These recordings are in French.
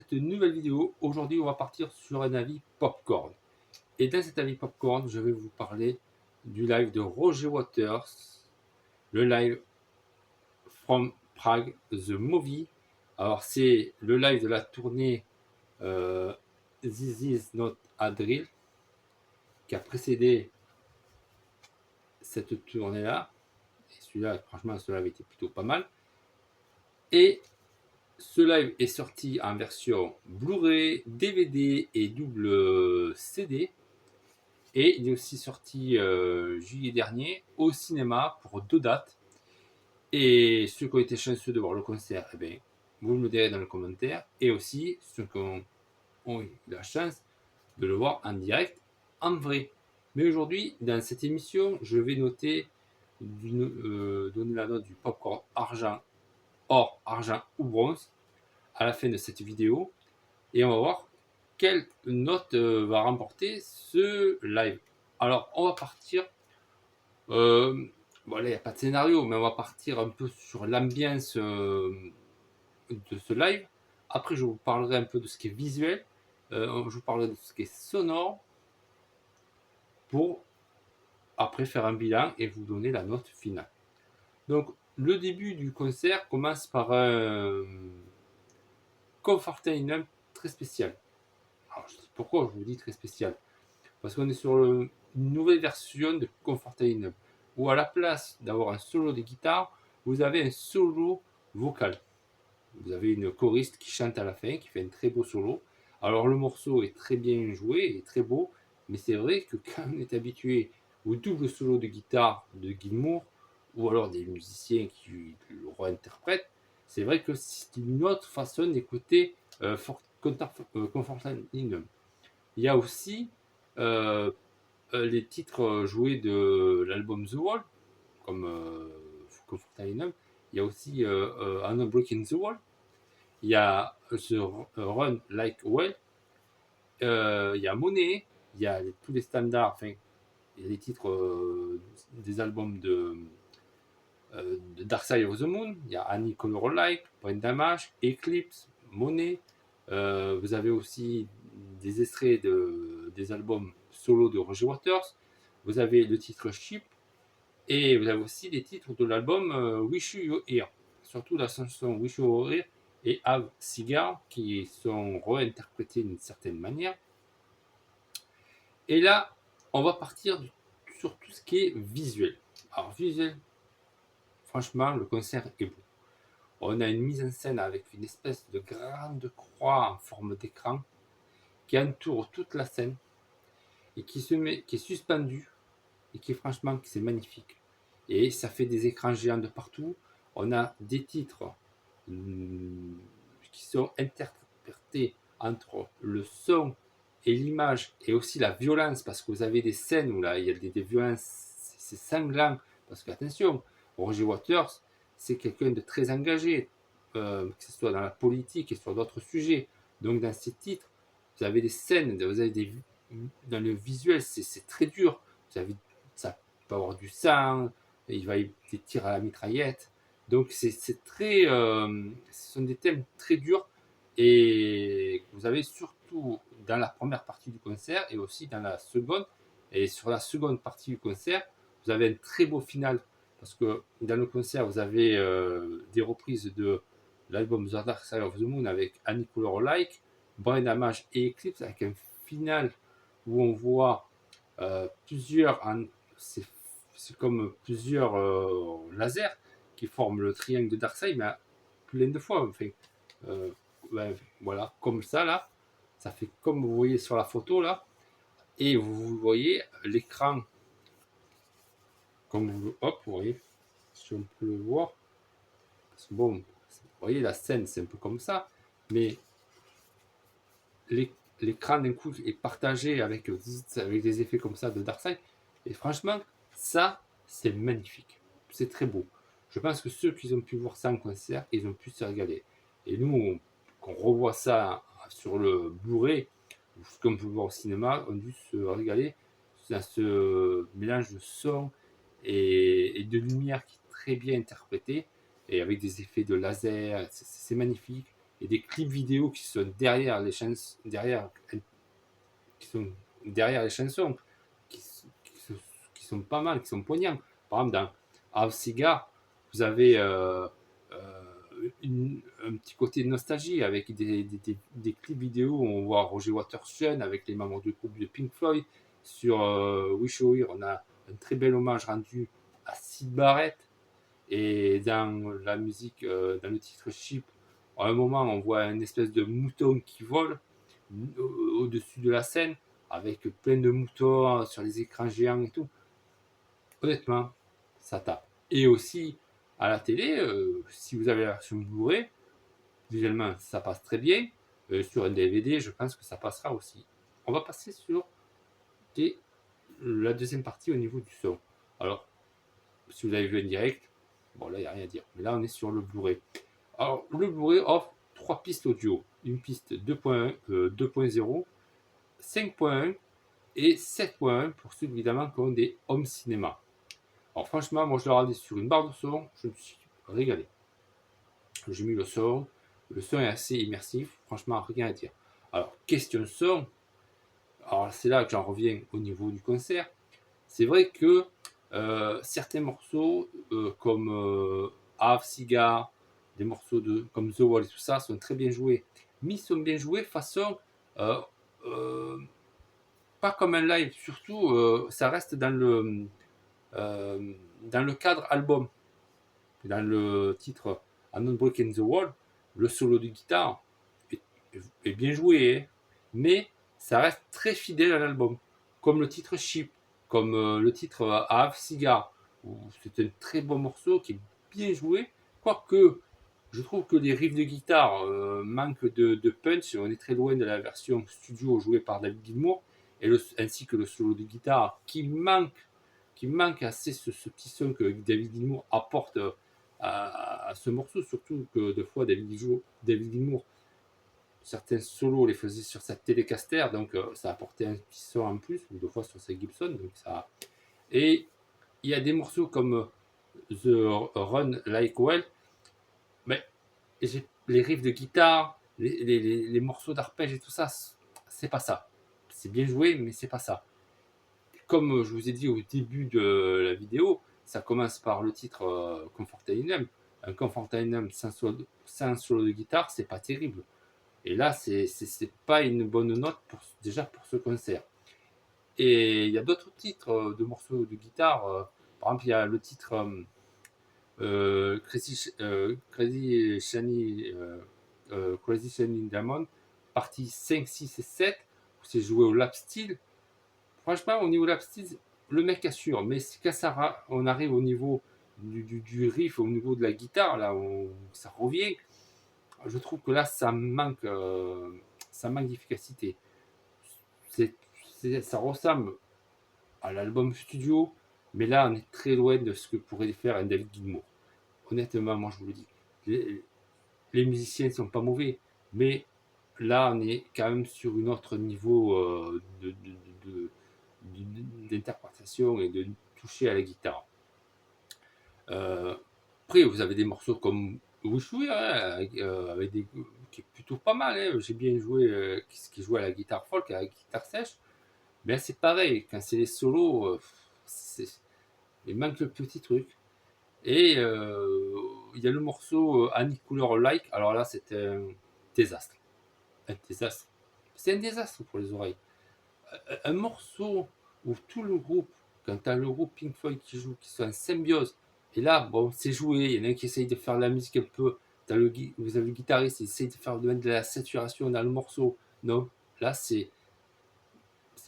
cette nouvelle vidéo. Aujourd'hui, on va partir sur un avis popcorn. Et dans cet avis popcorn, je vais vous parler du live de Roger Waters, le live From Prague, The Movie. Alors, c'est le live de la tournée This Is Not a Drill qui a précédé cette tournée-là. Et celui-là, franchement, celui-là avait été plutôt pas mal. Et ce live est sorti en version Blu-ray, DVD et double CD. Et il est aussi sorti juillet dernier au cinéma pour 2 dates. Et ceux qui ont été chanceux de voir le concert, eh bien, vous me le direz dans les commentaires. Et aussi ceux qui ont eu la chance de le voir en direct, en vrai. Mais aujourd'hui, dans cette émission, je vais donner la note du popcorn argent, or, argent ou bronze à la fin de cette vidéo. Et on va voir quelle note va remporter ce live. Alors, on va partir. Bon, là, il n'y a pas de scénario, mais on va partir un peu sur l'ambiance de ce live. Après, je vous parlerai un peu de ce qui est visuel. Je vous parlerai de ce qui est sonore. Pour après faire un bilan et vous donner la note finale. Donc, le début du concert commence par un Comfortable très spécial. Alors, je dis pourquoi je vous dis très spécial. Parce qu'on est sur une nouvelle version de Comfortable où à la place d'avoir un solo de guitare, vous avez un solo vocal. Vous avez une choriste qui chante à la fin, qui fait un très beau solo. Alors le morceau est très bien joué et très beau, mais c'est vrai que quand on est habitué au double solo de guitare de Gilmour, ou alors des musiciens qui le réinterprètent, c'est vrai que c'est une autre façon d'écouter Comfortable. Il y a aussi les titres joués de l'album The Wall, comme Comfortable. Il y a aussi Unbreaking the Wall. Il y a The Run Like Well. Il y a Money. Il y a tous les standards, enfin, il y a les titres des albums de Dark Side of the Moon. Il y a Annie Color Like, Brain Damage, Eclipse, Money. Vous avez aussi des extraits des albums solo de Roger Waters. Vous avez le titre Sheep. Et vous avez aussi des titres de l'album Wish You Here. Surtout la chanson Wish You Here et Have Cigar qui sont réinterprétés d'une certaine manière. Et là, on va partir sur tout ce qui est visuel. Alors, visuel, franchement, le concert est beau. On a une mise en scène avec une espèce de grande croix en forme d'écran qui entoure toute la scène et qui est suspendue et qui, franchement, c'est magnifique. Et ça fait des écrans géants de partout. On a des titres qui sont interprétés entre le son et l'image et aussi la violence, parce que vous avez des scènes où là il y a des violences, c'est sanglant, parce que attention, Roger Waters c'est quelqu'un de très engagé, que ce soit dans la politique et sur d'autres sujets. Donc dans ces titres, vous avez des scènes, vous avez dans le visuel, c'est très dur. Vous avez, ça peut avoir du sang, il va y avoir des tirs à la mitraillette. Donc c'est très, ce sont des thèmes très durs et vous avez surtout dans la première partie du concert et aussi dans la seconde. Et sur la seconde partie du concert, vous avez un très beau final parce que dans le concert, vous avez des reprises de l'album The Dark Side of the Moon avec Annie Color Like, Brain Damage et Eclipse avec un final où on voit plusieurs, c'est comme plusieurs lasers qui forment le triangle de Darkseid, mais plein de fois. Enfin, ben, voilà, comme ça là, ça fait comme vous voyez sur la photo là, et vous voyez l'écran, comme hop, vous voyez, si on peut le voir. Parce que bon, vous voyez la scène, c'est un peu comme ça, mais l'écran d'un coup est partagé avec des effets comme ça de Darkseid. Et franchement, ça, c'est magnifique. C'est très beau. Je pense que ceux qui ont pu voir ça en concert, ils ont pu se régaler. Et nous, qu'on revoit ça sur le Blu-ray, ou comme on peut le voir au cinéma, on a dû se régaler dans ce mélange de son et de lumière qui est très bien interprété, et avec des effets de laser. C'est magnifique. et des clips vidéo qui sont derrière les chansons, qui sont derrière les chansons, qui, qui sont pas mal, qui sont poignants. Par exemple, dans House Cigar, vous avez un petit côté de nostalgie avec des clips vidéo où on voit Roger Waters jeune avec les membres du groupe de Pink Floyd. Sur Wish You Here, on a un très bel hommage rendu à Syd Barrett. Et dans la musique, dans le titre Sheep, à un moment, on voit une espèce de mouton qui vole au-dessus de la scène, avec plein de moutons sur les écrans géants et tout. Honnêtement, ça tape. Et aussi, à la télé, si vous avez la version Blu-ray, visuellement, ça passe très bien. Sur un DVD, je pense que ça passera aussi. On va passer sur la deuxième partie au niveau du son. Alors, si vous avez vu en direct, bon là, il n'y a rien à dire. Mais là, on est sur le Blu-ray. Alors, le Blu-ray offre 3 pistes audio. Une piste 2.1, 2.0, 5.1 et 7.1 pour ceux évidemment qui ont des home cinéma. Alors franchement, moi je l'ai regardé sur une barre de son, je me suis régalé. J'ai mis le son est assez immersif, franchement rien à dire. Alors, question son, alors c'est là que j'en reviens au niveau du concert. C'est vrai que certains morceaux comme Have Cigar, des morceaux comme The Wall et tout ça sont très bien joués. Mais ils sont bien joués façon euh, euh, pas comme un live, surtout ça reste dans le cadre album. Dans le titre I'm Not Breaking the Wall, le solo de guitare est bien joué, hein, mais ça reste très fidèle à l'album. Comme le titre Sheep, comme le titre Have Cigar, c'est un très bon morceau qui est bien joué, quoique je trouve que les riffs de guitare manquent de punch, on est très loin de la version studio jouée par David Gilmour, ainsi que le solo de guitare qui manque assez ce petit son que David Gilmour apporte à ce morceau, surtout que des fois David Gilmour, certains solos les faisait sur sa Telecaster, donc ça apportait un petit son en plus, ou des fois sur sa Gibson, donc ça. Et il y a des morceaux comme The Run Like Well, mais les riffs de guitare, les morceaux d'arpège et tout ça, c'est pas ça. C'est bien joué, mais c'est pas ça. Comme je vous ai dit au début de la vidéo, ça commence par le titre ComfortInem. Un ComfortInem sans solo de guitare, c'est pas terrible. Et là, c'est pas une bonne note déjà pour ce concert. Et il y a d'autres titres de morceaux de guitare. Par exemple, il y a le titre Crazy Shiny Diamond, partie 5, 6 et 7, où c'est joué au lap steel. Franchement, au niveau lap steel, le mec assure, mais quand on arrive au niveau du riff, au niveau de la guitare, là où ça revient, je trouve que là, ça manque d'efficacité. Ça ressemble à l'album studio, mais là, on est très loin de ce que pourrait faire un David Gilmour. Honnêtement, moi, je vous le dis, les musiciens ne sont pas mauvais, mais là, on est quand même sur un autre niveau d'interprétation et de toucher à la guitare. Après, vous avez des morceaux comme Wish You Here, avec qui est plutôt pas mal. Hein. J'ai bien joué, qui joue à la guitare folk, à la guitare sèche. Mais c'est pareil, quand c'est les solos, il manque le petit truc. Et il y a le morceau Any Color Like. Alors là, c'est un désastre. Un désastre. C'est un désastre pour les oreilles. Un morceau où tout le groupe, quand tu as le groupe Pink Floyd qui joue, qui sont en symbiose, et là, bon, c'est joué, il y en a un qui essaye de faire de la musique un peu, vous avez le guitariste, il essaye de mettre de la saturation dans le morceau. Non, là, c'est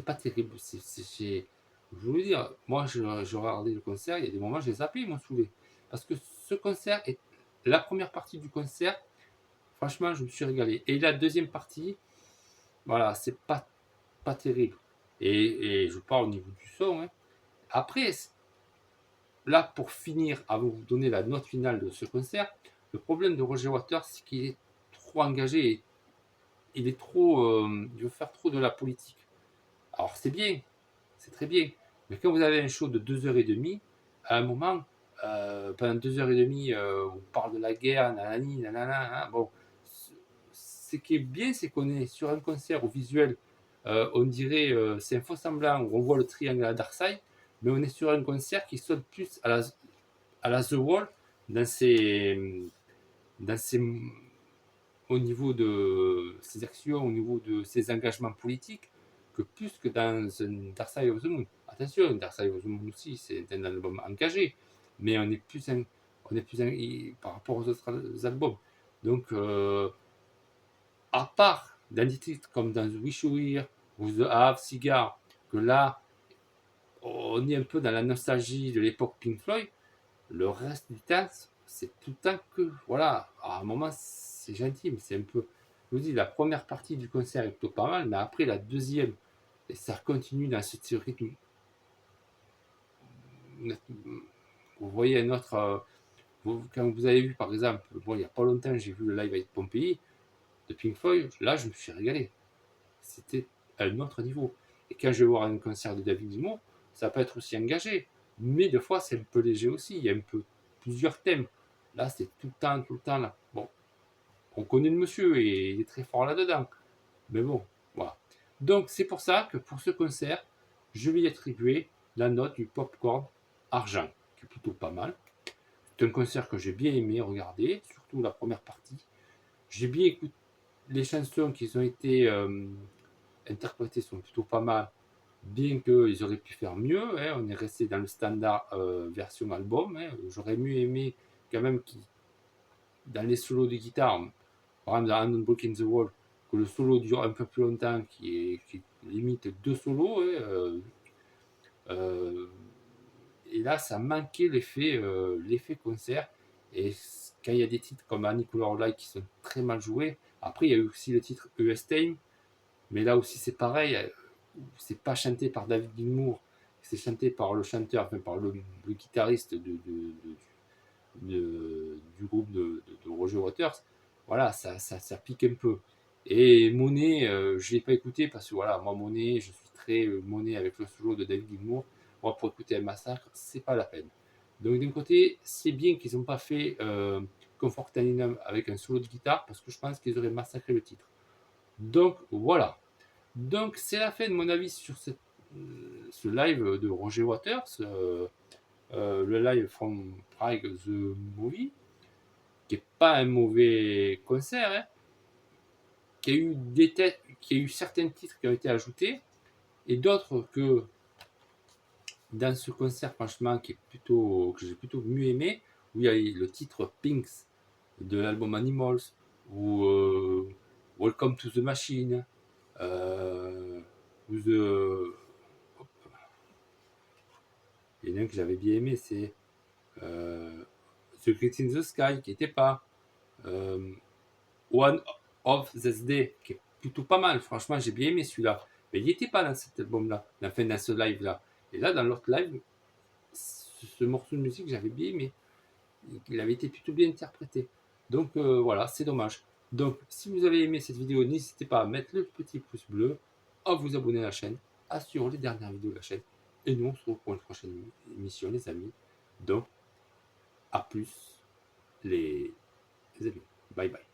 pas terrible. Je veux dire, moi, je regardais le concert, il y a des moments, j'ai zappé, ils m'ont saoulé. Parce que ce concert, est la première partie du concert, franchement, je me suis régalé. Et la deuxième partie, voilà, c'est pas terrible. Et je parle au niveau du son. Hein. Après, là, pour finir, avant de vous donner la note finale de ce concert, le problème de Roger Waters, c'est qu'il est trop engagé. Il est trop, il veut faire trop de la politique. Alors c'est bien, c'est très bien. Mais quand vous avez un show de 2h30, à un moment, pendant 2h30, on parle de la guerre, nanani, nanana, bon, ce qui est bien, c'est qu'on est sur un concert au visuel, on dirait, c'est un faux semblant où on voit le triangle à Darkseid, mais on est sur un concert qui sonne plus à la The Wall dans dans ses, au niveau de ses actions, au niveau de ses engagements politiques, que plus que dans un Dark Side of the Moon. Attention, Dark Side of the Moon aussi, c'est un album engagé, mais on est plus par rapport aux autres albums. Donc, à part dans des titres comme dans The Wish You Were ou The Have Cigar, que là, on est un peu dans la nostalgie de l'époque Pink Floyd, le reste du temps, c'est tout le temps que, voilà, à un moment, c'est gentil, mais c'est un peu. Je vous dis, la première partie du concert est plutôt pas mal, mais après la deuxième, et ça continue dans ce petit rythme. Vous voyez un autre. Quand vous avez vu, par exemple, bon, il n'y a pas longtemps, j'ai vu le live avec Pompéi de Pink Floyd, là, je me suis régalé. C'était à un autre niveau. Et quand je vais voir un concert de David Gilmour, ça peut être aussi engagé, mais des fois, c'est un peu léger aussi. Il y a un peu plusieurs thèmes. Là, c'est tout le temps là. Bon, on connaît le monsieur et il est très fort là-dedans. Mais bon, voilà. Donc, c'est pour ça que pour ce concert, je vais y attribuer la note du Popcorn Argent, qui est plutôt pas mal. C'est un concert que j'ai bien aimé regarder, surtout la première partie. J'ai bien écouté les chansons qui ont été interprétées sont plutôt pas mal, bien qu'ils auraient pu faire mieux. Hein. On est resté dans le standard version album. Hein. J'aurais mieux aimé quand même dans les solos de guitare, par exemple dans Unbreaking the Wall, que le solo dure un peu plus longtemps, qui limite deux solos. Hein, et là, ça manquait l'effet concert. Et quand il y a des titres comme Nicolas Light qui sont très mal joués, après il y a eu aussi le titre US Time, mais là aussi c'est pareil, c'est pas chanté par David Gilmour, c'est chanté par le chanteur, enfin par le guitariste du groupe de Roger Waters. Voilà, ça pique un peu. Et Monet, je ne l'ai pas écouté parce que voilà, moi Monet, je suis très Monet avec le solo de David Gilmour. Moi, pour écouter un massacre, c'est pas la peine. Donc d'un côté, c'est bien qu'ils n'ont pas fait Comfort Animal avec un solo de guitare parce que je pense qu'ils auraient massacré le titre. Donc voilà. Donc c'est la fin de mon avis sur ce live de Roger Waters, le live from Prague The Movie, qui n'est pas un mauvais concert, hein, qui a eu qui a eu certains titres qui ont été ajoutés et d'autres que dans ce concert franchement que j'ai plutôt mieux aimé, où il y a le titre Pinks de l'album Animals ou Welcome to the Machine ou il y en a un que j'avais bien aimé, c'est Secret in the Sky, qui n'était pas One of This Day, qui est plutôt pas mal. Franchement, j'ai bien aimé celui-là. Mais il n'était pas dans cet album-là, enfin dans ce live-là. Et là, dans l'autre live, ce morceau de musique, j'avais bien aimé. Il avait été plutôt bien interprété. Donc voilà, c'est dommage. Donc, si vous avez aimé cette vidéo, n'hésitez pas à mettre le petit pouce bleu, à vous abonner à la chaîne, à suivre les dernières vidéos de la chaîne. Et nous, on se retrouve pour une prochaine émission, les amis. Donc, à plus, les amis. Bye bye.